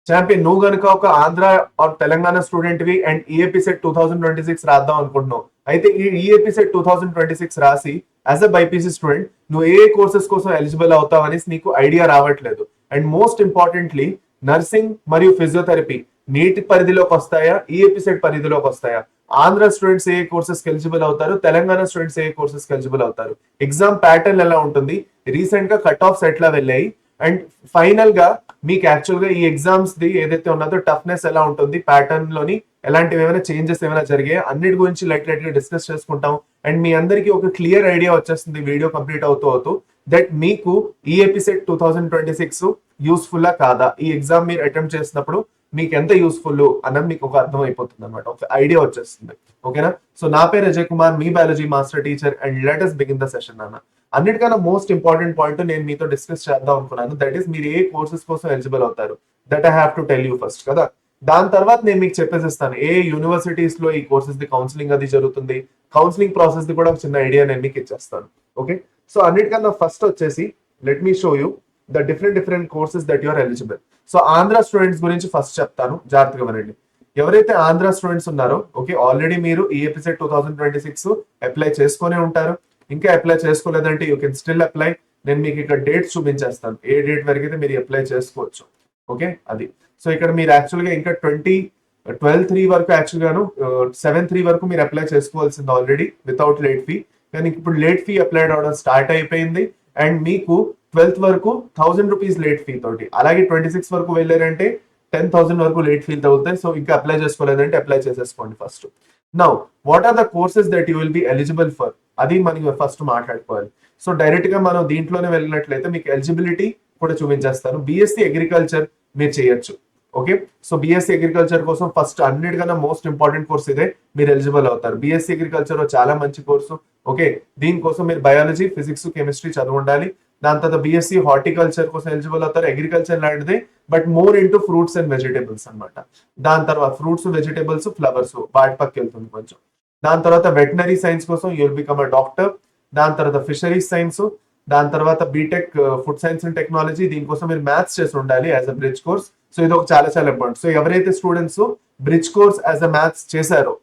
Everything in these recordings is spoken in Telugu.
చాంపియన్, నువ్వు గనుక ఒక ఆంధ్ర ఆర్ తెలంగాణ స్టూడెంట్ వి అండ్ ఈఏపీ సెట్ 2026 రాద్దాం అనుకుంటున్నావు, అయితే ఈ ఈఏపీ సెట్ 2026 రాసి యాజ్ అ బైపీసీ స్టూడెంట్ నువ్వు ఏ కోర్సెస్ కోసం ఎలిజిబుల్ అవుతావు అనేసి నీకు ఐడియా రావట్లేదు. అండ్ మోస్ట్ ఇంపార్టెంట్లీ నర్సింగ్ మరియు ఫిజియోథెరపీ నీట్ పరిధిలోకి వస్తాయా, ఈఏపీ సెట్ పరిధిలోకి వస్తాయా, ఆంధ్ర స్టూడెంట్స్ ఏ కోర్సెస్ ఎలిజిబుల్ అవుతారు, తెలంగాణ స్టూడెంట్స్ ఏ కోర్సెస్ ఎలిజిబుల్ అవుతారు, ఎగ్జామ్ ప్యాటర్న్ ఎలా ఉంటుంది, రీసెంట్ గా కట్ ఆఫ్స్ ఎట్లా వెళ్ళాయి, అండ్ ఫైనల్ గా మీకు యాక్చువల్ గా ఈ ఎగ్జామ్స్ ది ఏదైతే ఉన్నదో టఫ్నెస్ ఎలా ఉంటుంది, ప్యాటర్న్ లోని ఎలాంటివి ఏమైనా చేంజెస్ ఏమైనా జరిగాయి, అన్నిటి గురించి లైట్ లైట్ గా డిస్కస్ చేసుకుంటాం. అండ్ మీ అందరికీ ఒక క్లియర్ ఐడియా వచ్చేస్తుంది వీడియో కంప్లీట్ అవుతూ దట్ మీకు ఈ ఎపిసెట్ 2026 యూస్ఫుల్ కాదా, ఈ ఎగ్జామ్ మీరు అటెంప్ట్ చేసినప్పుడు మీకు ఎంత యూస్ఫుల్ అన్నది మీకు ఒక అర్థం అయిపోతుంది అనమాట, ఒక ఐడియా వచ్చేస్తుంది. ఓకేనా? సో నా పేరు అజయ్ కుమార్, మీ biology master teacher, and let us begin the session అన్న. అన్నిటికన్నా మోస్ట్ ఇంపార్టెంట్ పాయింట్ నేను మీతో డిస్కస్ చేద్దాం అనుకున్నాను, దట్ ఈస్ మీరు ఏ కోర్సెస్ కోసం ఎలిజిబుల్ అవుతారు. That I have to tell you first కదా. దాని తర్వాత నేను మీకు చెప్పేసిస్తాను ఏ యూనివర్సిటీస్ లో ఈ కోర్సెస్ ది కౌన్సిలింగ్ అది జరుగుతుంది, కౌన్సిలింగ్ ప్రాసెస్ ది కూడా ఒక చిన్న ఐడియా నేను మీకు ఇచ్చేస్తాను. ఓకే, సో అన్నిటికన్నా ఫస్ట్ వచ్చేసి let me show you the different courses that you're eligible. So Andhra students గురించి ఫస్ట్ చెప్తాను, జాగ్రత్తగా వినండి. ఎవరైతే ఆంధ్ర స్టూడెంట్స్ ఉన్నారో, ఓకే, ఆల్రెడీ మీరు ఈ ఎపిసెట్ 2026 అప్లై చేసుకునే ఉంటారు. ఇంకా అప్లై చేసుకోలేదంటే యూ కెన్ స్టిల్ అప్లై. నేను మీకు ఇక్కడ డేట్స్ చూపించేస్తాను, ఏ డేట్ వరకు అయితే మీరు అప్లై చేసుకోవచ్చు. ఓకే, అది. సో ఇక్కడ మీరు యాక్చువల్గా ఇంకా 12/3 వరకు యాక్చువల్గాను 7/3 వరకు మీరు అప్లై చేసుకోవాల్సింది ఆల్రెడీ వితౌట్ లేట్ ఫీ. కానీ ఇప్పుడు లేట్ ఫీ అప్లై అవడం స్టార్ట్ అయిపోయింది. అండ్ మీకు 12th వరకు 1000 రూపీస్ లేట్ ఫీ తోటి, అలాగే 26 వరకు వెళ్ళారంటే 10,000 వరకు లేట్ ఫీల్ తగ్గుతాయి. సో ఇంకా అప్లై చేసుకోలేదంటే అప్లై చేసేసుకోండి first. Now what are the courses that you will be eligible for, అది మనం ఫస్ట్ మాట్లాడుకోవాలి. సో డైరెక్ట్ గా మనం దీంట్లోనే వెళ్ళినట్లయితే మీకు ఎలిజిబిలిటీ కూడా చూపించేస్తాను. బిఎస్సి అగ్రికల్చర్ మీరు చేయొచ్చు. ఓకే, సో బిఎస్సి అగ్రికల్చర్ కోసం ఫస్ట్ అన్నిటికన్నా మోస్ట్ ఇంపార్టెంట్ కోర్స్ ఇదే, మీరు ఎలిజిబుల్ అవుతారు. బిఎస్సి అగ్రికల్చర్ చాలా మంచి కోర్సు. ఓకే, దీనికోసం మీరు బయాలజీ, ఫిజిక్స్, కెమిస్ట్రీ చదువు ఉండాలి. దాని తర్వాత బిఎస్సి హార్టికల్చర్ కోసం ఎలిజిబుల్ అవుతారు. అగ్రికల్చర్ లాంటిది, but more into fruits and vegetables అనమాట. దాని తర్వాత ఫ్రూట్స్, వెజిటేబుల్స్, ఫ్లవర్స్ వాటి పక్క వెళ్తుంది కొంచెం. దాని తర్వాత వెటనరీ సైన్స్ కోసం యూల్ బికమ్ అ డాక్టర్. దాని తర్వాత ఫిషరీస్ సైన్స్, దాని తర్వాత B Tech food science and technology, దీనికోసం మీరు మ్యాథ్స్ చేసి ఉండాలి as a bridge course. So ఇది ఒక చాలా ఇంపార్టెంట్. సో ఎవరైతే students bridge course as a maths చేశారో,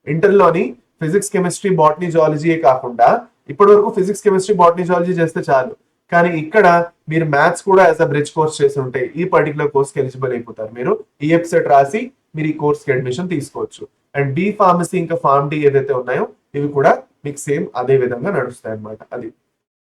ఇంటర్లోని ఫిజిక్స్, కెమిస్ట్రీ, బాటనీ, జువాలజీయే కాకుండా ఇప్పటి వరకు ఫిజిక్స్, కెమిస్ట్రీ, బాటనీ, జువాలజీ చేస్తే చాలు, కానీ ఇక్కడ మీరు మ్యాథ్స్ కూడా యాజ్ అ బ్రిడ్జ్ కోర్స్ చేసి ఉంటే ఈ పర్టికులర్ కోర్స్ కి ఎలిజిబుల్ అయిపోతారు. మీరు ఈ ఎపిసెట్ రాసి మీరు ఈ కోర్స్ కి అడ్మిషన్ తీసుకోవచ్చు. అండ్ బి ఫార్మసీ ఇంకా ఫార్మ్ డి ఏదైతే ఉన్నాయో ఇవి కూడా మీకు సేమ్ అదే విధంగా నడుస్తాయి అనమాట. అది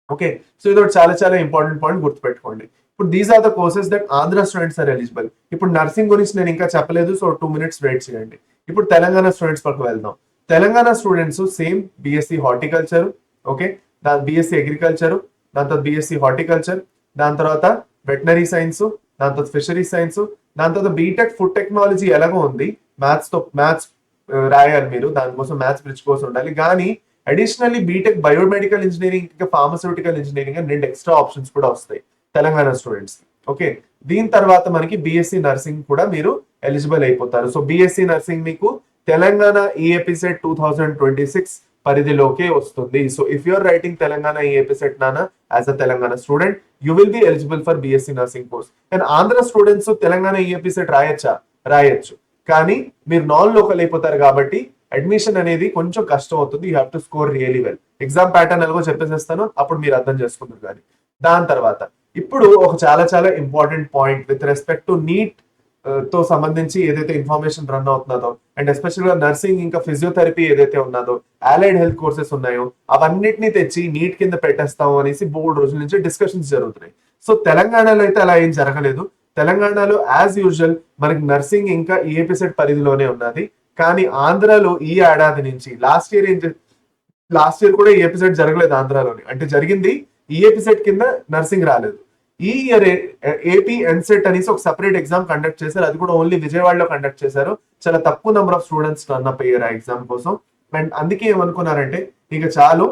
ఓకే. సో ఇది చాలా ఇంపార్టెంట్ పాయింట్ గుర్తుపెట్టుకోండి. ఇప్పుడు these are the courses that Andhra students are eligible. ఇప్పుడు నర్సింగ్ గురించి నేను ఇంకా చెప్పలేదు, సో 2 minutes వెయిట్ చేయండి. ఇప్పుడు తెలంగాణ స్టూడెంట్స్ పక్కకు వెళ్దాం. Telangana students same BSc horticulture, okay, దాని బిఎస్సి అగ్రికల్చర్, దాని తర్వాత బిఎస్సి హార్టికల్చర్, దాని తర్వాత వెటనరీ సైన్స్, దాని తర్వాత ఫిషరీ సైన్స్, దాని తర్వాత బీటెక్ ఫుడ్ టెక్నాలజీ ఎలాగో ఉంది. మ్యాథ్స్ రాయాలి మీరు, దానికోసం మ్యాథ్స్ బ్రిడ్జ్ కోర్స్ ఉండాలి. కానీ అడిషనల్లీ బీటెక్ బయోమెడికల్ ఇంజనీరింగ్ ఇంకా ఫార్మస్యూటికల్ ఇంజనీరింగ్ అని 2 ఎక్స్ట్రా ఆప్షన్స్ కూడా వస్తాయి తెలంగాణ స్టూడెంట్స్. ఓకే, దీని తర్వాత మనకి బిఎస్సి నర్సింగ్ కూడా మీరు ఎలిజిబుల్ అయిపోతారు. సో బిఎస్సి నర్సింగ్ మీకు తెలంగాణ ఈఎపిసెట్ 2026 పరిధిలోకే వస్తుంది. So if you're writing Telangana EAPCET నానా as a Telangana student you will be eligible for BSc nursing course. And Andhra students Telangana EAPCET రాయొచ్చు, కానీ మీరు నాన్ లోకల్ అయిపోతారు కాబట్టి అడ్మిషన్ అనేది కొంచెం కష్టం అవుతుంది. You have to score really well. Exam pattern ఎలాగో చెప్పేసేస్తాను, అప్పుడు మీరు అర్థం చేసుకుంటారు. కానీ దాని తర్వాత ఇప్పుడు ఒక చాలా important point with respect to NEET తో సంబంధించి ఏదైతే ఇన్ఫర్మేషన్ రన్ అవుతున్నదో, అండ్ ఎస్పెషల్ గా నర్సింగ్ ఇంకా ఫిజియోథెరపీ ఏదైతే ఉన్నదో, అలైడ్ హెల్త్ కోర్సెస్ ఉన్నాయో అవన్నిటిని తెచ్చి నీట్ కింద పెట్టేస్తాం అనేసి 3 రోజుల నుంచి డిస్కషన్స్ జరుగుతున్నాయి. సో తెలంగాణలో అయితే అలా ఏం జరగలేదు. తెలంగాణలో యాజ్ యూజువల్ మనకి నర్సింగ్ ఇంకా ఈఎపిసెట్ పరిధిలోనే ఉన్నది. కానీ ఆంధ్రాలో ఈ ఏడాది నుంచి లాస్ట్ ఇయర్ కూడా ఈ ఎపిసెట్ జరగలేదు ఆంధ్రాలోని, అంటే జరిగింది ఈ ఎపిసెట్ కింద నర్సింగ్ రాలేదు. ఈ ఇయర్ ఏపీ ఎన్సెట్ అనేసి ఒక సెపరేట్ ఎగ్జామ్ కండక్ట్ చేశారు, అది కూడా ఓన్లీ విజయవాడలో కండక్ట్ చేశారు. చాలా తక్కువ number of students run up అయ్యారు ఆ ఎగ్జామ్ కోసం. అండ్ అందుకే ఏమనుకున్నారంటే ఇంకా చాలు,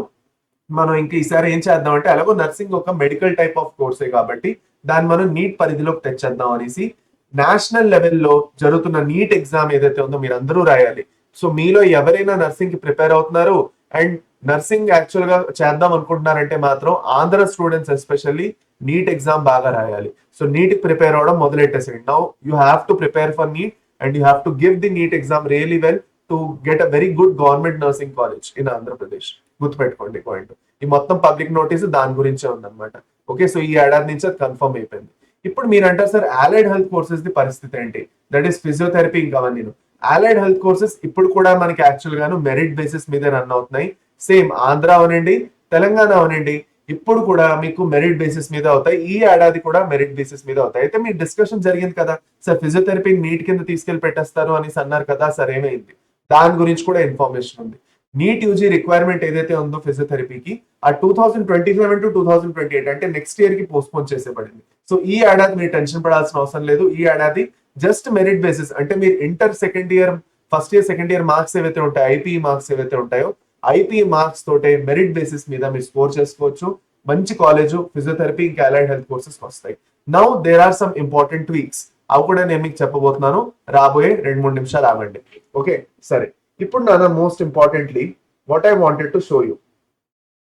మనం ఇంకా ఈసారి ఏం చేద్దాం అంటే అలాగో నర్సింగ్ ఒక మెడికల్ టైప్ ఆఫ్ కోర్సే కాబట్టి దాన్ని మనం నీట్ పరిధిలోకి తెచ్చేద్దాం అనేసి నేషనల్ లెవెల్లో జరుగుతున్న నీట్ ఎగ్జామ్ ఏదైతే ఉందో మీరు అందరూ రాయాలి. సో మీలో ఎవరైనా నర్సింగ్ కి ప్రిపేర్ అవుతున్నారు అండ్ నర్సింగ్ యాక్చువల్ గా చేద్దాం అనుకుంటున్నారంటే మాత్రం Andhra students especially NEET exam బాగా రాయాలి. సో నీట్ ప్రిపేర్ అవడం మొదలెట్టేసేయండి. Now you have to prepare for NEET and you have to give the NEET exam really well to get a very good government nursing college in Andhra Pradesh. గుర్తుపెట్టుకోండి పాయింట్. ఈ మొత్తం పబ్లిక్ నోటీస్ దాని గురించే ఉందన్నమాట. ఓకే, సో ఈ ఏడాది నుంచి అది కన్ఫర్మ్ అయిపోయింది. ఇప్పుడు మీరు అంటారు sir allied health courses the పరిస్థితి ఏంటి? దట్ ఈస్ ఫిజియోథెరపీ ఇంకా నేను అలైడ్ హెల్త్ కోర్సెస్ ఇప్పుడు కూడా మనకి యాక్చువల్ గాను మెరిట్ బేసిస్ మీద రన్ అవుతున్నాయి. సేమ్ ఆంధ్ర అవనండి, తెలంగాణ అవనండి, ఇప్పుడు కూడా మీకు మెరిట్ బేసిస్ మీద అవుతాయి. ఈ ఏడాది కూడా మెరిట్ బేసిస్ మీద అవుతాయి. అయితే మీ డిస్కషన్ జరిగింది కదా సార్, ఫిజియోథెరపీ నీట్ కింద తీసుకెళ్లి పెట్టేస్తారు అని అన్నారు కదా సార్, ఏమైంది? దాని గురించి కూడా ఇన్ఫర్మేషన్ ఉంది. నీట్ యూజీ రిక్వైర్మెంట్ ఏదైతే ఉందో ఫిజియోథెరపీకి ఆ 2027 to 2028 అంటే నెక్స్ట్ ఇయర్ కి పోస్ట్పోన్ చేసేబడింది. సో ఈ ఏడాది మీరు టెన్షన్ పడాల్సిన అవసరం లేదు. ఈ ఏడాది జస్ట్ మెరిట్ బేసిస్ అంటే మీరు inter second year, first year, second year marks ఏవైతే ఉంటాయో, ఐపీఈ మార్క్స్ ఏవైతే ఉంటాయో, ఐపీఈ మార్క్స్ తోటే మెరిట్ బేసిస్ మీద మీరు స్కోర్ చేసుకోవచ్చు. మంచి కాలేజ్ ఫిజియోథెరపీ ఇంకా అలైడ్ హెల్త్ కోర్సెస్ వస్తాయి. Now there are some important tweaks. అవి కూడా నేను మీకు చెప్పబోతున్నాను రాబోయే 2-3 నిమిషాలు ఆగండి. ఓకే సరే, ఇప్పుడు నాన్న most importantly what I wanted to show you.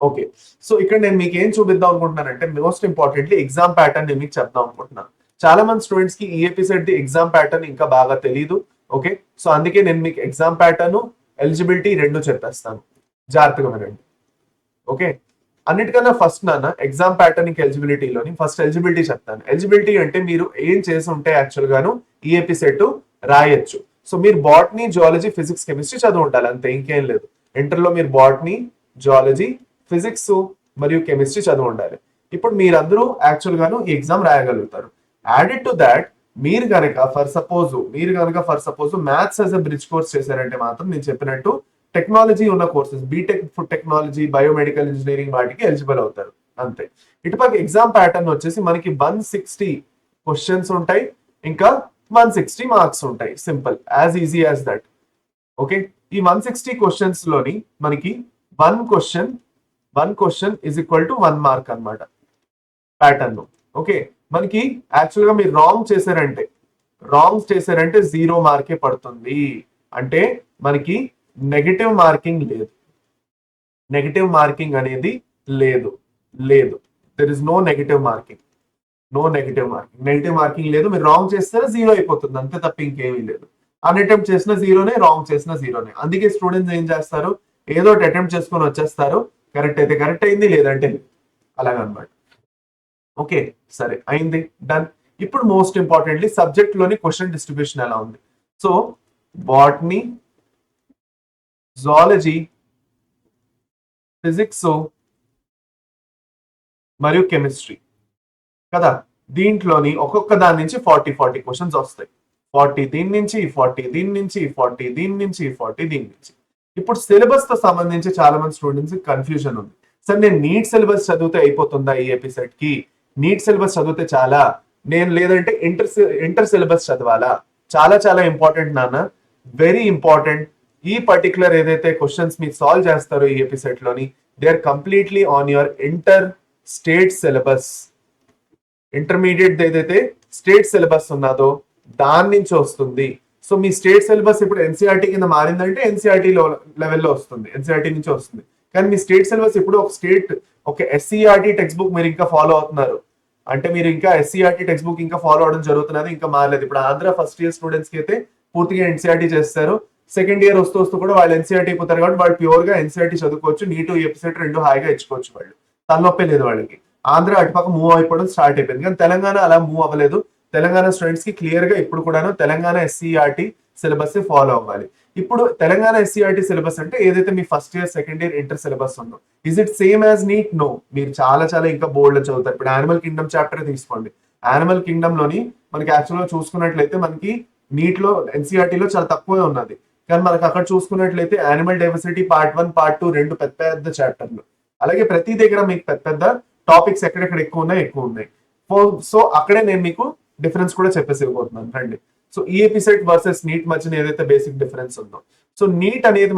Okay, so ఇక్కడ నేను మీకు ఏం చూపిద్దాం అనుకుంటున్నానంటే మోస్ట్ ఇంపార్టెంట్లీ ఎగ్జామ్ ప్యాటర్న్ నేను మీకు చెప్దాం అనుకుంటున్నాను. చాలా మంది స్టూడెంట్స్ కి EAP set the exam pattern ఇంకా బాగా తెలియదు. ఓకే, సో అందుకే నేను మీకు ఎగ్జామ్ ప్యాటర్న్, ఎలిజిబిలిటీ రెండు చెప్పేస్తాను, జాగ్రత్తగా వినండి. ఓకే, అన్నిటికన్నా ఫస్ట్ నాన్న ఎగ్జామ్ ప్యాటర్న్ ఇంకా ఎలిజిబిలిటీలోని ఫస్ట్ ఎలిజిబిలిటీ చెప్తాను. ఎలిజిబిలిటీ అంటే మీరు ఏం చేసి ఉంటే యాక్చువల్ గాను ఈఏపీ సెట్ రాయొచ్చు. సో మీరు బాటనీ, జువాలజీ, ఫిజిక్స్, కెమిస్ట్రీ చదువు ఉండాలి, అంతే, ఇంకేం లేదు. ఇంటర్లో మీరు బాటనీ, జువాలజీ, ఫిజిక్స్ మరియు కెమిస్ట్రీ చదువు ఉండాలి. ఇప్పుడు మీరందరూ యాక్చువల్ గాను ఈ ఎగ్జామ్ రాయగలుగుతారు. యాడెడ్ టు దాట్ మీరు కనుక for suppose maths as a bridge course చేశారంటే మాత్రం నేను చెప్పినట్టు టెక్నాలజీ ఉన్న courses, B Tech food technology, biomedical engineering వాటికి ఎలిజిబుల్ అవుతారు, అంతే. ఇటుపక్క ఎగ్జామ్ ప్యాటర్న్ వచ్చేసి మనకి 160 క్వశ్చన్స్ ఉంటాయి, ఇంకా 160 మార్క్స్ ఉంటాయి. Simple, as easy as that. Okay, ఈ 160 క్వశ్చన్స్ లోని మనకి one question is equal to 1 mark అనమాట ప్యాటర్న్. ఓకే, మనకి యాక్చువల్ గా మీరు రాంగ్ చేశారంటే 0 మార్కే పడుతుంది. అంటే మనకి నెగటివ్ మార్కింగ్ లేదు, నెగటివ్ మార్కింగ్ అనేది లేదు. There is no negative marking, negative marking లేదు. మీరు రాంగ్ చేస్తారా 0 అయిపోతుంది, అంతే తప్ప ఇంకేమీ లేదు. అన్అటెంప్ట్ చేసిన 0నే, రాంగ్ చేసిన 0నే. అందుకే స్టూడెంట్స్ ఏం చేస్తారు, ఏదో ఒకటి అటెంప్ట్ చేసుకొని వచ్చేస్తారు, కరెక్ట్ అయితే కరెక్ట్ అయింది, లేదంటే అలాగనమాట. ఓకే సరే, అయింది, డన్. ఇప్పుడు మోస్ట్ ఇంపార్టెంట్లీ సబ్జెక్ట్ లోని క్వశ్చన్ డిస్ట్రిబ్యూషన్ ఎలా ఉంది. సో బాటనీ, జువాలజీ, ఫిజిక్స్ మరియు కెమిస్ట్రీ కదా, దీంట్లోని ఒక్కొక్క దాని నుంచి 40 క్వశ్చన్స్ వస్తాయి. 40 దీని నుంచి, 40 దీని నుంచి, 40 దీని నుంచి, 40 దీని నుంచి. ఇప్పుడు సిలబస్ తో సంబంధించి చాలా మంది స్టూడెంట్స్ కన్ఫ్యూజన్ ఉంది. సార్ నేను నీట్ సిలబస్ చదివితే అయిపోతుందా ఈ ఎపిసెట్ కి? నీట్ సిలబస్ చదివితే చాలా, నేను లేదంటే ఇంటర్ సిలబస్ చదవాలా? చాలా చాలా ఇంపార్టెంట్ నాన్న, వెరీ ఇంపార్టెంట్. ఈ పర్టికులర్ ఏదైతే క్వశ్చన్స్ మీరు సాల్వ్ చేస్తారో ఈ ఎపిసెట్ లోని, they are completely on your inter state syllabus. Intermediate ఏదైతే స్టేట్ సిలబస్ ఉన్నదో దాని నుంచి వస్తుంది. సో మీ స్టేట్ సిలబస్ ఇప్పుడు ఎన్సీఆర్టీ కింద మారిందంటే ఎన్సీఆర్టీ లెవెల్లో వస్తుంది, ఎన్సీఆర్టీ నుంచి వస్తుంది. కానీ మీ స్టేట్ సిలబస్ ఇప్పుడు ఒక ఎస్సీఆర్టీ టెక్స్ట్ బుక్ మీరు ఇంకా ఫాలో అవుతున్నారు అంటే, మీరు ఇంకా ఎస్సీఆర్టీ టెక్స్ట్ బుక్ ఇంకా ఫాలో అవడం జరుగుతున్నది, ఇంకా మారలేదు. ఇప్పుడు ఆంధ్ర ఫస్ట్ ఇయర్ స్టూడెంట్స్ కి అయితే పూర్తిగా ఎన్సీఆర్టీ చేస్తారు. సెకండ్ ఇయర్ వస్తూ కూడా వాళ్ళు ఎన్సీఆర్టీ అయిపోతారు కాబట్టి వాళ్ళు ప్యూర్ గా ఎన్సీఆర్టీ చదువుకోవచ్చు. నీట్ ఎపిసెట్ రెండు హాయిగా ఇచ్చుకోవచ్చు, వాళ్ళు తలనొప్పే లేదు వాళ్ళకి. ఆంధ్ర అటుపక్క మూవ్ అయిపోవడం స్టార్ట్ అయిపోయింది, కానీ తెలంగాణ అలా మూవ్ అవ్వలేదు. తెలంగాణ స్టూడెంట్స్ కి క్లియర్ గా ఇప్పుడు కూడాను తెలంగాణ ఎస్సీఆర్టీ సిలబస్ ఫాలో అవ్వాలి. ఇప్పుడు తెలంగాణ ఎస్సీఆర్టీ సిలబస్ అంటే ఏదైతే మీ first year, second year inter syllabus ఉందో, is it same as NEET? No, మీరు చాలా చాలా ఇంకా బోల్డ్ చదువుతారు. ఇప్పుడు యానిమల్ కింగ్డమ్ చాప్టర్ తీసుకోండి. యానిమల్ కింగ్డమ్ లోని మనకి యాక్చువల్ గా చూసుకున్నట్లయితే మనకి నీట్ లో, ఎన్సీఆర్టీలో చాలా తక్కువే ఉన్నది. కానీ మనకు అక్కడ చూసుకున్నట్లయితే యానిమల్ డైవర్సిటీ పార్ట్ 1, పార్ట్ 2 రెండు పెద్ద పెద్ద చాప్టర్లు. అలాగే ప్రతి దగ్గర మీకు పెద్ద పెద్ద టాపిక్స్ ఎక్కడెక్కడ ఎక్కువ ఉన్నాయి. సో అక్కడే నేను మీకు డిఫరెన్స్ కూడా చెప్పేసి ఇవ్వబోతున్నాను, రండి. సో ఈ ఎపిసెట్ వర్సెస్ నీట్ మధ్యన ఏదైతే బేసిక్ డిఫరెన్స్ ఉందో, సో నీట్ అనేది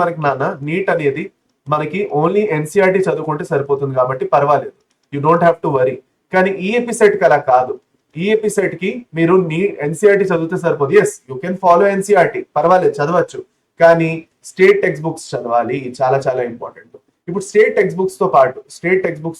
మనకి ఓన్లీ ఎన్సీఆర్టీ చదువుకుంటే సరిపోతుంది కాబట్టి పర్వాలేదు, you don't have to worry. కానీ ఈ ఎపిసెట్ కి అలా కాదు. ఈ ఎపిసెట్ కి మీరు ఎన్సీఆర్టీ చదివితే సరిపోదు. Yes, you can follow NCERT, పర్వాలేదు, చదవచ్చు. కానీ స్టేట్ టెక్స్ట్ బుక్స్ చదవాలి, చాలా చాలా ఇంపార్టెంట్. ఇప్పుడు స్టేట్ టెక్స్ట్ బుక్స్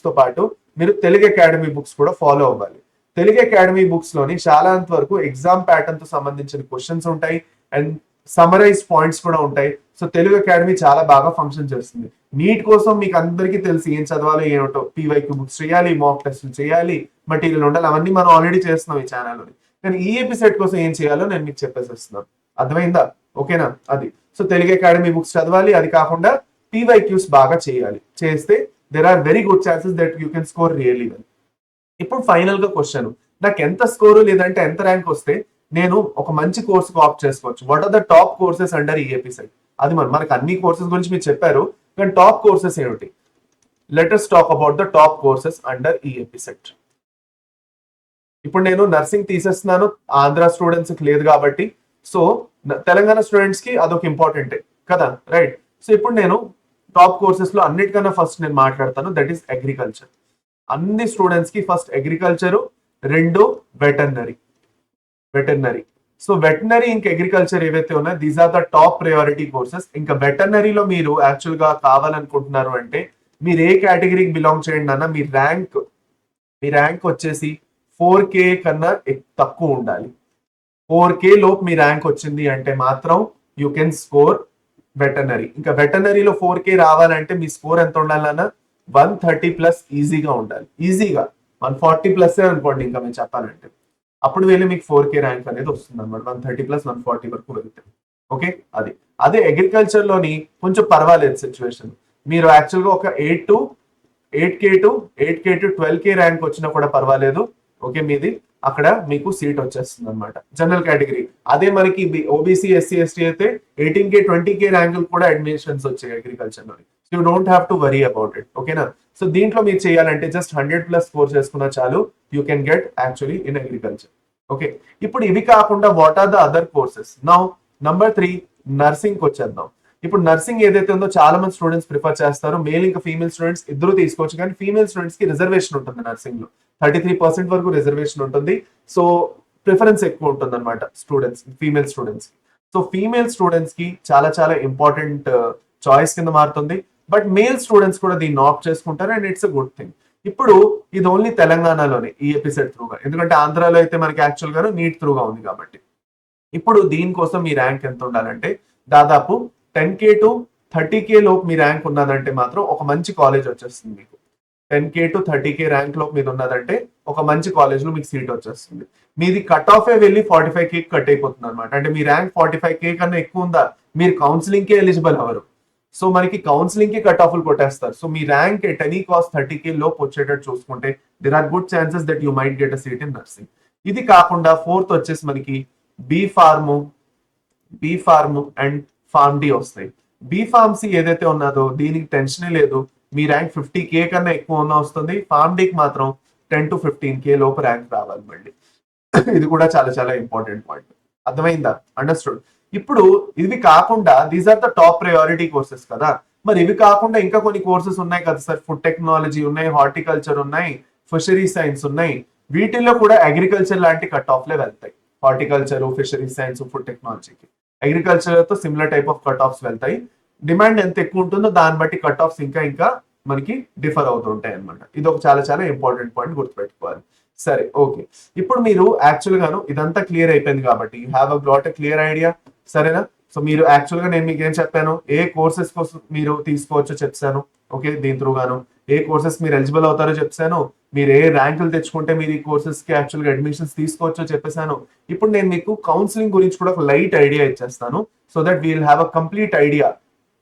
తో పాటు మీరు తెలుగు అకాడమీ బుక్స్ కూడా ఫాలో అవ్వాలి. తెలుగు అకాడమీ బుక్స్ లోని చాలా వరకు ఎగ్జామ్ ప్యాటర్న్ తో సంబంధించిన క్వశ్చన్స్ ఉంటాయి అండ్ సమరైజ్ పాయింట్స్ కూడా ఉంటాయి. సో తెలుగు అకాడమీ చాలా బాగా ఫంక్షన్ చేస్తుంది. నీట్ కోసం మీకు అందరికీ తెలిసి ఏం చదవాలో ఏమిటో, పీవైక్యూ బుక్స్ చేయాలి, మాక్ టెస్ట్లు చేయాలి, మెటీరియల్ ఉండాలి, అవన్నీ మనం ఆల్రెడీ చేస్తున్నాం ఈ ఛానల్లోని. కానీ ఈఏపీ సెట్ కోసం ఏం చేయాలో నేను మీకు చెప్పేసేస్తున్నాను. అర్థమైందా? ఓకేనా? అది సో తెలుగు అకాడమీ బుక్స్ చదవాలి, అది కాకుండా పీవైక్యూస్ బాగా చేయాలి. చేస్తే there are very good chances that you can score really well. ఇప్పుడు ఫైనల్ గా క్వశ్చన్, నాకు ఎంత స్కోరు లేదంటే ఎంత ర్యాంక్ వస్తే నేను ఒక మంచి కోర్స్ ఆప్ట్ చేసుకోవచ్చు? What are the top courses under EAP set? అది మనకి అన్ని కోర్సెస్ గురించి మీరు చెప్పారు, కానీ టాప్ కోర్సెస్ ఏమిటి? Let us talk about the top courses under EAP set. ఇప్పుడు నేను నర్సింగ్ తీసేస్తున్నాను, ఆంధ్ర స్టూడెంట్స్ కి లేదు కాబట్టి. సో తెలంగాణ స్టూడెంట్స్ కి అదొక ఇంపార్టెంటే కదా, రైట్? సో ఇప్పుడు నేను టాప్ కోర్సెస్ లో అన్నిటికన్నా ఫస్ట్ నేను మాట్లాడతాను, దట్ ఈస్ అగ్రికల్చర్. అన్ని స్టూడెంట్స్ కి ఫస్ట్ అగ్రికల్చర్, రెండు వెటర్నరీ. సో వెటర్నరీ ఇంకా అగ్రికల్చర్ ఏవైతే ఉన్నాయో these are the top priority courses. ఇంకా వెటర్నరీలో మీరు యాక్చువల్ గా కావాలనుకుంటున్నారు అంటే మీరు ఏ కేటగిరీకి బిలాంగ్ చేయండి అన్న, మీ ర్యాంక్ వచ్చేసి 4K కన్నా తక్కువ ఉండాలి. 4K లోపు మీ ర్యాంక్ వచ్చింది అంటే మాత్రం యూ కెన్ స్కోర్ వెటర్నరీ. ఇంకా వెటర్నరీలో 4K రావాలంటే మీ స్కోర్ ఎంత ఉండాలన్న 130+ ఈజీగా ఉండాలి. ఈజీగా 140+ అనుకోండి ఇంకా మేము చెప్పాలంటే. అప్పుడు వెళ్ళి మీకు 4K ర్యాంక్ అనేది వస్తుంది అనమాట. 130+ 140 వరకు వెళ్తే. ఓకే, అదే అగ్రికల్చర్ లోని కొంచెం పర్వాలేదు సిచ్యువేషన్. మీరు యాక్చువల్ గా ఒక 8K to 12K ర్యాంక్ వచ్చినా కూడా పర్వాలేదు. ఓకే, మీది అక్కడ మీకు సీట్ వచ్చేస్తుంది అనమాట, జనరల్ కేటగిరీ. అదే మనకి ఓబీసీ ఎస్సీ ఎస్టీ అయితే 18K 20K ర్యాంకులు కూడా అడ్మిషన్స్ వచ్చాయి అగ్రికల్చర్ లోని. So you don't have to worry about it. ఓకేనా? సో దీంట్లో మీరు చేయాలంటే జస్ట్ 100+ స్కోర్ చేసుకున్నా చాలు, you can get actually in agriculture. Okay, ఇప్పుడు ఇవి కాకుండా what are the other courses? Now number 3 nursing వచ్చేద్దాం. ఇప్పుడు నర్సింగ్ ఏదైతే ఉందో చాలా మంది స్టూడెంట్స్ ప్రిఫర్ చేస్తారు. మేల్ ఇంకా ఫీమేల్ స్టూడెంట్స్ ఇద్దరు తీసుకోవచ్చు, కానీ ఫీమేల్ స్టూడెంట్స్ కి రిజర్వేషన్ ఉంటుంది నర్సింగ్ లో. 33% వరకు రిజర్వేషన్ ఉంటుంది. సో ప్రిఫరెన్స్ ఎక్కువ ఉంటుంది అనమాట students, female students. So female students కి చాలా చాలా ఇంపార్టెంట్ చాయిస్ కింద మారుతుంది. బట్ మేల్ స్టూడెంట్స్ కూడా దీన్ని ఆప్ట్ చేసుకుంటారు and it's a good thing. ఇప్పుడు ఇది ఓన్లీ తెలంగాణలోనే ఈ ఎపిసెట్ త్రూగా, ఎందుకంటే ఆంధ్రాలో అయితే మనకి యాక్చువల్ గా నీట్ త్రూగా ఉంది కాబట్టి. ఇప్పుడు దీనికోసం మీ ర్యాంక్ ఎంత ఉండాలంటే దాదాపు 10K to 30K లోపు మీ ర్యాంక్ ఉన్నదంటే మాత్రం ఒక మంచి కాలేజ్ వచ్చేస్తుంది మీకు. 10K to 30K ర్యాంక్ లోపు మీద ఉన్నదంటే ఒక మంచి కాలేజ్ లో మీకు సీట్ వచ్చేస్తుంది. మీది కట్ ఆఫ్ వెళ్ళి 45K కట్ అయిపోతుంది అనమాట. అంటే మీ ర్యాంక్ 45K కన్నా ఎక్కువ ఉందా, మీరు కౌన్సిలింగ్ కి ఎలిజిబుల్ అవ్వరు. సో మనకి కౌన్సిలింగ్ కి కట్ ఆఫ్లు కొట్టేస్తారు. సో మీ rank at any cost 30K లోపు వచ్చేటట్టు చూసుకుంటే there are good chances that you might get a seat in nursing. ఇది కాకుండా ఫోర్త్ వచ్చేసి మనకి B pharm and pharm D వస్తాయి. బీ ఫార్మసీ ఏదైతే ఉన్నదో దీనికి టెన్షనే లేదు, మీ ర్యాంక్ 50K కన్నా ఎక్కువ ఉన్నా వస్తుంది. ఫార్మ్ డికి మాత్రం 10 to 15K లోపు ర్యాంక్ రావాలి మళ్ళీ. ఇది కూడా చాలా చాలా ఇంపార్టెంట్ పాయింట్. అర్థమైందా? అండర్స్టూడ్. ఇప్పుడు ఇవి కాకుండా these are the top priority courses కదా. మరి ఇవి కాకుండా ఇంకా కొన్ని కోర్సెస్ ఉన్నాయి కదా సార్. ఫుడ్ టెక్నాలజీ ఉన్నాయి, హార్టికల్చర్ ఉన్నాయి, ఫిషరీ సైన్స్ ఉన్నాయి. వీటిల్లో కూడా అగ్రికల్చర్ లాంటి కట్ ఆఫ్లే వెళ్తాయి. హార్టికల్చర్, ఫిషరీ సైన్స్, ఫుడ్ టెక్నాలజీకి అగ్రికల్చర్ తో similar type of cut offs వెళ్తాయి. డిమాండ్ ఎంత ఎక్కువ ఉంటుందో దాన్ని బట్టి కట్ ఆఫ్స్ ఇంకా మనకి డిఫర్ అవుతూ ఉంటాయి అనమాట. ఇది ఒక చాలా చాలా ఇంపార్టెంట్ పాయింట్ గుర్తుపెట్టుకోవాలి. సరే, ఓకే. ఇప్పుడు మీరు యాక్చువల్ గాను ఇదంతా క్లియర్ అయిపోయింది కాబట్టి you have got a clear idea. సరేనా? సో మీరు యాక్చువల్ గా నేను మీకు ఏం చెప్పాను, ఏ కోర్సెస్ కోసం మీరు తీసుకోవచ్చో చెప్తాను. ఓకే, దీని త్రూ గాను ఏ కోర్సెస్ మీరు ఎలిజిబుల్ అవుతారో చెప్తాను. మీరు ఏ ర్యాంకులు తెచ్చుకుంటే మీరు ఈ కోర్సెస్ కి యాక్చువల్ గా అడ్మిషన్స్ తీసుకోవచ్చో చెప్పేశాను. ఇప్పుడు నేను మీకు కౌన్సిలింగ్ గురించి కూడా ఒక లైట్ ఐడియా ఇచ్చేస్తాను, so that we'll have a complete idea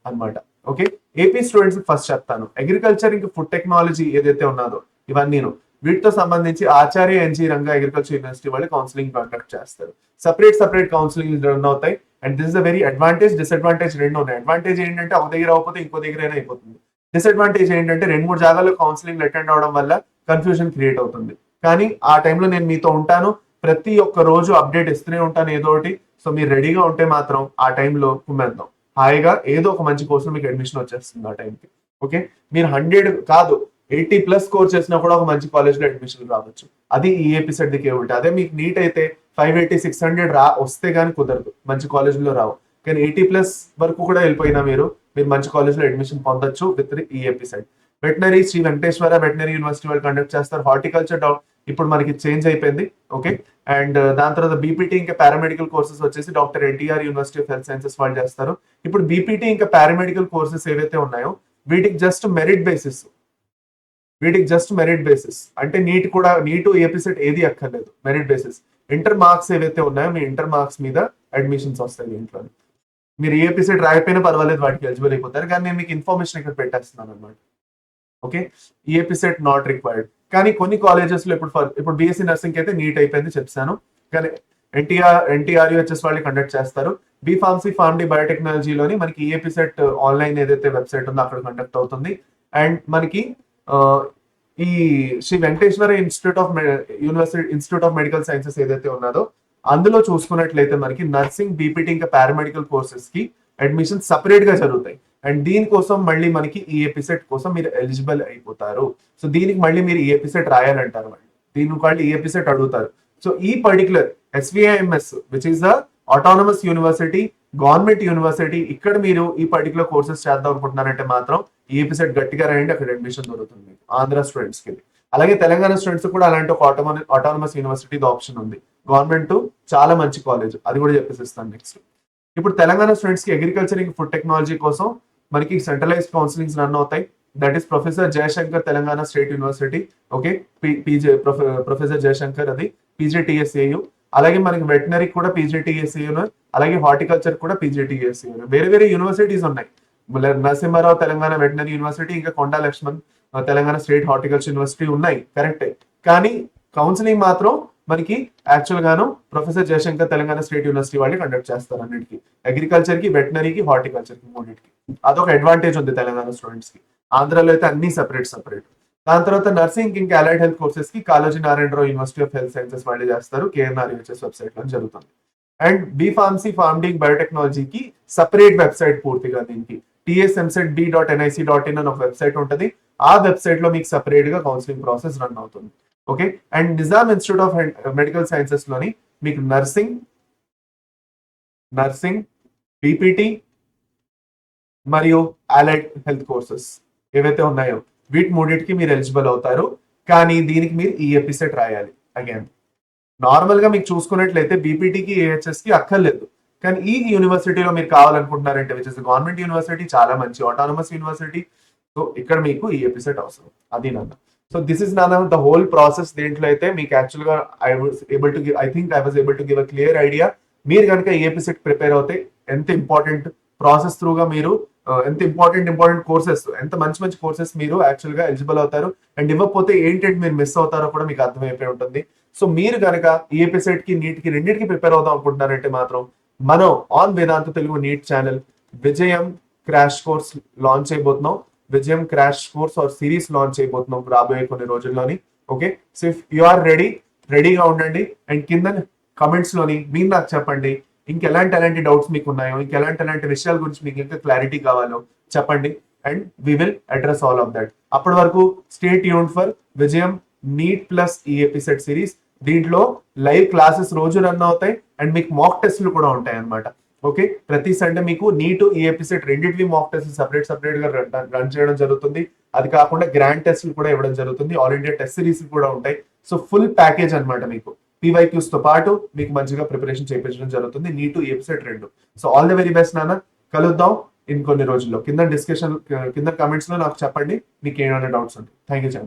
అన్నమాట. ఓకే, ఏపీ స్టూడెంట్స్ ఫస్ట్ చెప్తాను. అగ్రికల్చర్ ఇంకా ఫుడ్ టెక్నాలజీ ఏదైతే ఉన్నదో ఇవన్నీ వీటితో సంబంధించి ఆచార్య ఎన్జీ రంగా అగ్రికల్చర్ యూనివర్సిటీ వాళ్ళు కౌన్సిలింగ్ కండక్ట్ చేస్తారు. సపరేట్ కౌన్సిలింగ్ రన్ అవుతాయి. And this is a very advantage, disadvantage రెండు ఉన్నాయి. అడ్వాంటేజ్ ఏంటంటే ఒక దగ్గర అవ్వకపోతే ఇంకో దగ్గర అయినా అయిపోతుంది. డిసడ్వాంటేజ్ ఏంటంటే 2-3 జాగాల్లో కౌన్సిలింగ్ అటెండ్ అవడం వల్ల కన్ఫ్యూజన్ క్రియేట్ అవుతుంది. కానీ ఆ టైంలో నేను మీతో ఉంటాను, ప్రతి ఒక్క రోజు అప్డేట్ ఇస్తూనే ఉంటాను ఏదో ఒకటి. సో మీరు రెడీగా ఉంటే మాత్రం ఆ టైంలో కుమ్మేద్దాం. హాయిగా ఏదో ఒక మంచి కోర్సులో మీకు అడ్మిషన్ వచ్చేస్తుంది ఆ టైంకి. ఓకే, మీరు 100 కాదు 80+ స్కోర్ చేసినా కూడా ఒక మంచి కాలేజ్ లో అడ్మిషన్ రావచ్చు. అది ఈ ఎపిసోడ్ దికే ఉంటాయి. అదే మీకు నీట్ అయితే 580, 600 వస్తే గానీ కుదరదు, మంచి కాలేజ్ లో రావు. కానీ 80+ వరకు కూడా వెళ్ళిపోయినా మీరు మీరు మంచి కాలేజ్లో అడ్మిషన్ పొందొచ్చు with EAP set. Veterinary Shri Venkateswara veterinary university వాళ్ళు కండక్ట్ చేస్తారు. హార్టికల్చర్ ఇప్పుడు మనకి చేంజ్ అయిపోయింది. ఓకే, అండ్ దాని తర్వాత బీపీటీ ఇంకా పారామెడికల్ కోర్సెస్ వచ్చేసి doctor NTR university of health sciences వాళ్ళు చేస్తారు. ఇప్పుడు బీపీటీ ఇంకా పారామెడికల్ కోర్సెస్ ఏవైతే ఉన్నాయో వీటికి జస్ట్ మెరిట్ బేసిస్ అంటే నీటు ఏపీ సెట్ ఏది అక్కర్లేదు, మెరిట్ బేసిస్. ఇంటర్ మార్క్స్ ఏవైతే ఉన్నాయో మీ ఇంటర్ మార్క్స్ మీద అడ్మిషన్స్ వస్తాయి దీంట్లో. మీరు ఏపీ సెట్ రాయకపోయినా పర్వాలేదు, వాటికి ఎలిజిబుల్ అయిపోతారు. కానీ నేను మీకు ఇన్ఫర్మేషన్ ఇక్కడ పెట్టేస్తున్నాను అనమాట. Okay, EAP set not required. కానీ కొన్ని కాలేజెస్ లో ఇప్పుడు బీఎస్సీ నర్సింగ్ అయితే నీట్ అయిపోయింది చెప్పాను, కానీ ఎన్టీఆర్యుహెచ్ఎస్ వాళ్ళు కండక్ట్ చేస్తారు. బీఫార్మసీ ఫార్మడీ బయోటెక్నాలజీలోని మనకి ఈఏపీ సెట్ ఆన్లైన్ ఏదైతే వెబ్సైట్ ఉందో అక్కడ కండక్ట్ అవుతుంది. అండ్ మనకి ఈ Shri Venkateswara institute of medical sciences ఏదైతే ఉన్నదో అందులో చూసుకున్నట్లయితే మనకి నర్సింగ్, బీపీటీ ఇంకా పారామెడికల్ కోర్సెస్ కి అడ్మిషన్ సపరేట్ గా జరుగుతాయి. అండ్ దీనికోసం మళ్ళీ మనకి ఈఏపీ సెట్ కోసం మీరు ఎలిజిబుల్ అయిపోతారు. సో దీనికి మళ్ళీ మీరు ఈఏపీ సెట్ రాయాలంటారు, మళ్ళీ దీనికి వాళ్ళు ఈఏపీ సెట్ అడుగుతారు. సో ఈ particular SVIMS which is the autonomous university, government university, ఇక్కడ మీరు ఈ పర్టికులర్ కోర్సెస్ చేద్దాం అనుకుంటున్నారంటే మాత్రం ఈఏపీ సెట్ గట్టిగా రాయండి, అక్కడ అడ్మిషన్ దొరుకుతుంది ఆంధ్ర స్టూడెంట్స్ కి. అలాగే తెలంగాణ స్టూడెంట్స్ కూడా అలాంటి ఒక ఆటోనమస్ యూనివర్సిటీ ఆప్షన్ ఉంది. గవర్నమెంట్ చాలా మంచి కాలేజ్, అది కూడా చెప్పేసిస్తాను నెక్స్ట్. ఇప్పుడు తెలంగాణ స్టూడెంట్స్ కి అగ్రికల్చర్ ఇంకా ఫుడ్ టెక్నాలజీ కోసం మనకి సెంట్రలైజ్డ్ కౌన్సిలింగ్స్ రన్ అవుతాయి. That is professor Jayashankar Telangana state university. Okay, professor Jayashankar, అది పీజీటీఎస్ఏయు. అలాగే మనకి వెటనరీ కూడా పీజీటీఎస్ఏయు, అలాగే హార్టికల్చర్ కూడా పీజీటీఎస్ఏయు. వేరే వేరే యూనివర్సిటీస్ ఉన్నాయి. నరసింహారావు తెలంగాణ వెటనరీ యూనివర్సిటీ, ఇంకా Konda Laxman Telangana state horticulture university ఉన్నాయి, కరెక్టే. కానీ కౌన్సిలింగ్ మాత్రం మనకి యాక్చువల్ గాను professor Jayashankar Telangana state university వాళ్ళు కండక్ట్ చేస్తారు అన్నిటికీ, అగ్రికల్చర్ కి, వెటనరీకి, హార్టికల్చర్ కి, మూడింటికి. అదొక అడ్వాంటేజ్ ఉంది తెలంగాణ స్టూడెంట్స్ కి. ఆంధ్రాలో అయితే అన్ని సెపరేట్. దాని తర్వాత నర్సింగ్ ఇంకా అలైడ్ హెల్త్ కోర్సెస్ కి Kaloji Narayana Rao university of health sciences వాళ్ళు చేస్తారు, కేఎన్ఆర్యుహెచ్ఎస్ వెబ్సైట్ లో జరుగుతుంది. అండ్ బీఫార్మసీ ఫార్మడీ బయోటెక్నాలజీకి సపరేట్ వెబ్సైట్ పూర్తిగా దీనికి TSMCET.NIC.in అని ఒక వెబ్సైట్ ఉంటుంది. ఆ వెబ్సైట్ లో మీకు సపరేట్ గా కౌన్సిలింగ్ ప్రాసెస్ రన్ అవుతుంది. Okay, and Nizam institute of medical sciences లోని మీకు నర్సింగ్, బీపీటీ మరియు అలైడ్ హెల్త్ కోర్సెస్ ఏవైతే ఉన్నాయో వీటి మూడింటికి మీరు ఎలిజిబుల్ అవుతారు. కానీ దీనికి మీరు ఈఏపీ సెట్ రాయాలి. అగైన్ నార్మల్ గా మీకు చూసుకున్నట్లయితే బీపీటీకి, ఏహెచ్ఎస్ కి అక్కర్లేదు. కానీ ఈ యూనివర్సిటీలో మీరు కావాలనుకుంటున్నారంటే విచ్ ఇస్ గవర్నమెంట్ యూనివర్సిటీ, చాలా మంచి ఆటోనమస్ యూనివర్సిటీ, సో ఇక్కడ మీకు ఈఏపీ సెట్ అవసరం. అది నాన్న. సో దిస్ ఇస్ నాన్న ద హోల్ ప్రాసెస్. దేంట్లో అయితే మీకు యాక్చువల్ గా I was able to give a clear idea. మీరు కనుక ఈఏపీ సెట్ ప్రిపేర్ అవుతే ఎంత ఇంపార్టెంట్ ప్రాసెస్ త్రూగా మీరు ఎంత ఇంపార్టెంట్ కోర్సెస్, ఎంత మంచి కోర్సెస్ మీరు యాక్చువల్ గా ఎలిజిబుల్ అవుతారు. అండ్ ఇవ్వకపోతే ఏంటంటే మీరు మిస్ అవుతారో కూడా మీకు అర్థమైపోయి ఉంటుంది. సో మీరు కనుక ఈఏపీ సెట్ కి, నీట్ కి, రెండింటికి ప్రిపేర్ అవుదాం అనుకుంటున్నారంటే మాత్రం మనం on Vedantu Telugu NEET channel Vijayam crash course launch చేయబోతున్నాం. Vijayam crash course or series launch చేయబోతున్నాం రాబోయే కొన్ని రోజుల్లోని. Okay, so if you are రెడీగా ఉండండి. అండ్ కింద కమెంట్స్ లోని మీరు నాకు చెప్పండి ఇంకెలాంటి డౌట్స్ మీకు ఉన్నాయో, ఇంకెలాంటి విషయాల గురించి మీకు ఇంకా క్లారిటీ కావాలో చెప్పండి. And we will address all of that. అప్పటి వరకు stay tuned for Vijayam NEET plus EAP set series. దీంట్లో లైవ్ క్లాసెస్ రోజు రన్ అవుతాయి అండ్ మీకు మాక్ టెస్ట్లు కూడా ఉంటాయి అనమాట. ఓకే, ప్రతి సండే మీకు నీట్, ఈఏపీ సెట్ రెండింటివి మాక్ టెస్ట్ సపరేట్ గా రన్ చేయడం జరుగుతుంది. అది కాకుండా గ్రాండ్ టెస్ట్లు కూడా ఇవ్వడం జరుగుతుంది. ఆల్ ఇండియా టెస్ట్ సిరీస్ కూడా ఉంటాయి. సో ఫుల్ ప్యాకేజ్ అనమాట. మీకు PYQs తో పాటు మీకు మంచిగా ప్రిపరేషన్ చేయించడం జరుగుతుంది, నీట్, ఈఏపీ సెట్ రెండు. So all the very best నాన్న. కలుద్దాం ఇంకొన్ని రోజుల్లో. కింద కమెంట్స్ లో నాకు చెప్పండి మీకు ఏమైనా డౌట్స్ ఉంటాయి. Thank you.